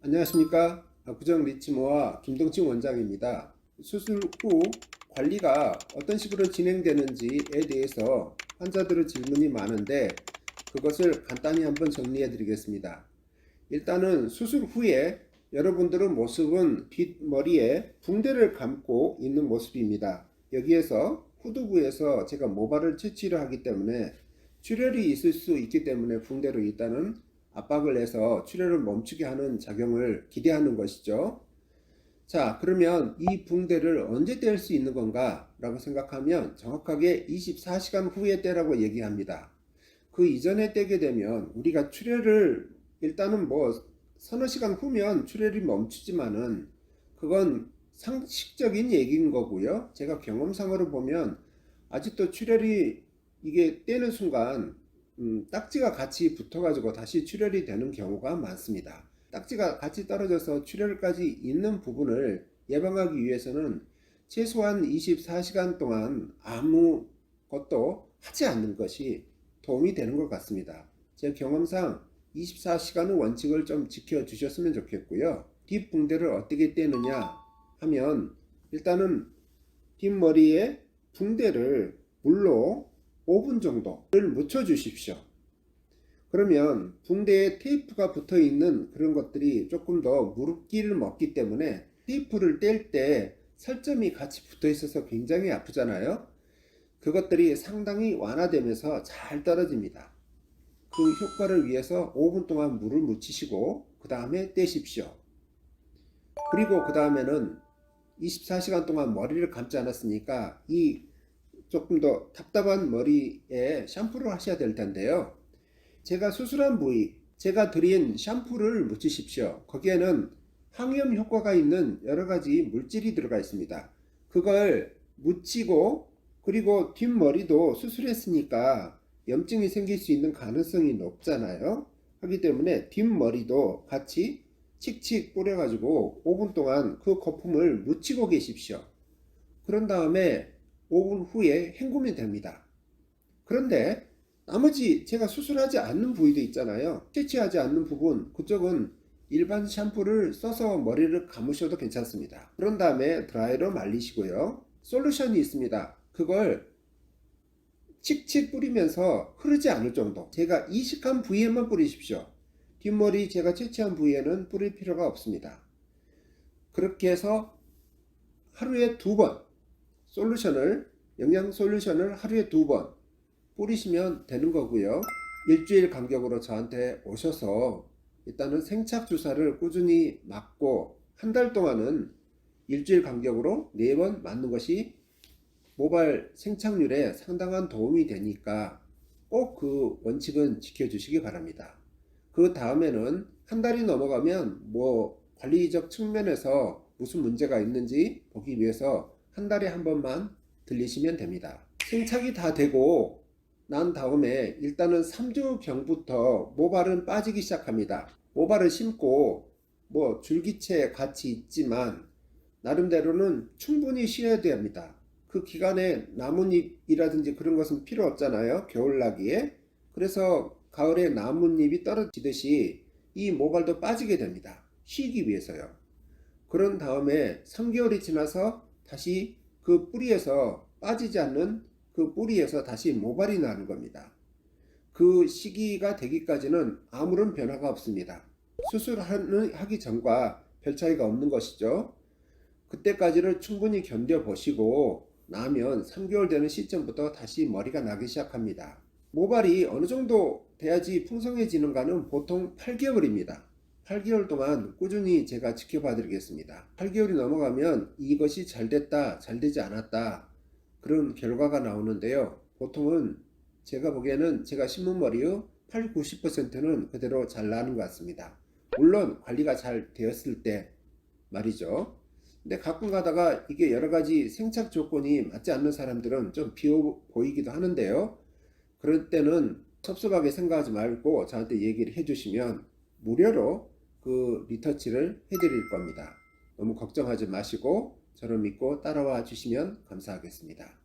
안녕하십니까. 압구정 리치모아 김동진 원장입니다. 수술 후 관리가 어떤 식으로 진행되는지에 대해서 환자들의 질문이 많은데 그것을 간단히 한번 정리해 드리겠습니다. 일단은 수술 후에 여러분들의 모습은 뒷머리에 붕대를 감고 있는 모습입니다. 여기에서 후두부에서 제가 모발을 채취를 하기 때문에 출혈이 있을 수 있기 때문에 붕대로 일단은 압박을 해서 출혈을 멈추게 하는 작용을 기대하는 것이죠. 자, 그러면 이 붕대를 언제 뗄 수 있는 건가 라고 생각하면 정확하게 24시간 후에 떼라고 얘기합니다. 그 이전에 떼게 되면 우리가 출혈을 일단은 서너 시간 후면 출혈이 멈추지만은 그건 상식적인 얘기인 거고요. 제가 경험상으로 보면 아직도 출혈이 이게 떼는 순간 딱지가 같이 붙어가지고 다시 출혈이 되는 경우가 많습니다. 딱지가 같이 떨어져서 출혈까지 있는 부분을 예방하기 위해서는 최소한 24시간 동안 아무것도 하지 않는 것이 도움이 되는 것 같습니다. 제 경험상 24시간의 원칙을 좀 지켜주셨으면 좋겠고요. 뒷붕대를 어떻게 떼느냐 하면 일단은 뒷머리에 붕대를 물로 5분 정도를 묻혀 주십시오. 그러면 붕대에 테이프가 붙어 있는 그런 것들이 조금 더 무릎기를 먹기 때문에 테이프를 뗄 때 살점이 같이 붙어 있어서 굉장히 아프잖아요. 그것들이 상당히 완화되면서 잘 떨어집니다. 그 효과를 위해서 5분 동안 물을 묻히시고 그 다음에 떼십시오. 그리고 그 다음에는 24시간 동안 머리를 감지 않았으니까 이 조금 더 답답한 머리에 샴푸를 하셔야 될 텐데요. 제가 수술한 부위, 제가 드린 샴푸를 묻히십시오. 거기에는 항염 효과가 있는 여러 가지 물질이 들어가 있습니다. 그걸 묻히고 그리고 뒷머리도 수술했으니까 염증이 생길 수 있는 가능성이 높잖아요. 하기 때문에 뒷머리도 같이 칙칙 뿌려가지고 5분 동안 그 거품을 묻히고 계십시오. 그런 다음에 5분 후에 헹구면 됩니다. 그런데 나머지 제가 수술하지 않는 부위도 있잖아요. 채취하지 않는 부분, 그쪽은 일반 샴푸를 써서 머리를 감으셔도 괜찮습니다. 그런 다음에 드라이로 말리시고요. 솔루션이 있습니다. 그걸 칙칙 뿌리면서 흐르지 않을 정도, 제가 이식한 부위에만 뿌리십시오. 뒷머리 제가 채취한 부위에는 뿌릴 필요가 없습니다. 그렇게 해서 하루에 2번 영양 솔루션을 하루에 2번 뿌리시면 되는 거고요. 일주일 간격으로 저한테 오셔서 일단은 생착 주사를 꾸준히 맞고 한 달 동안은 일주일 간격으로 4번 맞는 것이 모발 생착률에 상당한 도움이 되니까 꼭 그 원칙은 지켜주시기 바랍니다. 그 다음에는 한 달이 넘어가면 관리적 측면에서 무슨 문제가 있는지 보기 위해서 한 달에 한 번만 들리시면 됩니다. 생착이 다 되고 난 다음에 일단은 3주경부터 모발은 빠지기 시작합니다. 모발을 심고 줄기체 같이 있지만 나름대로는 충분히 쉬어야 됩니다. 그 기간에 나뭇잎이라든지 그런 것은 필요 없잖아요. 겨울나기에. 그래서 가을에 나뭇잎이 떨어지듯이 이 모발도 빠지게 됩니다. 쉬기 위해서요. 그런 다음에 3개월이 지나서 다시 그 뿌리에서 빠지지 않는 그 뿌리에서 다시 모발이 나는 겁니다. 그 시기가 되기까지는 아무런 변화가 없습니다. 수술하기 전과 별 차이가 없는 것이죠. 그때까지를 충분히 견뎌보시고 나면 3개월 되는 시점부터 다시 머리가 나기 시작합니다. 모발이 어느 정도 돼야지 풍성해지는가는 보통 8개월입니다. 8개월 동안 꾸준히 제가 지켜봐 드리겠습니다. 8개월이 넘어가면 이것이 잘 됐다, 잘 되지 않았다 그런 결과가 나오는데요. 보통은 제가 보기에는 제가 심은 머리의 8, 90%는 그대로 잘 나는 것 같습니다. 물론 관리가 잘 되었을 때 말이죠. 근데 가끔 가다가 이게 여러 가지 생착 조건이 맞지 않는 사람들은 좀 비어 보이기도 하는데요. 그럴 때는 섭섭하게 생각하지 말고 저한테 얘기를 해주시면 무료로 그 리터치를 해드릴 겁니다. 너무 걱정하지 마시고 저를 믿고 따라와 주시면 감사하겠습니다.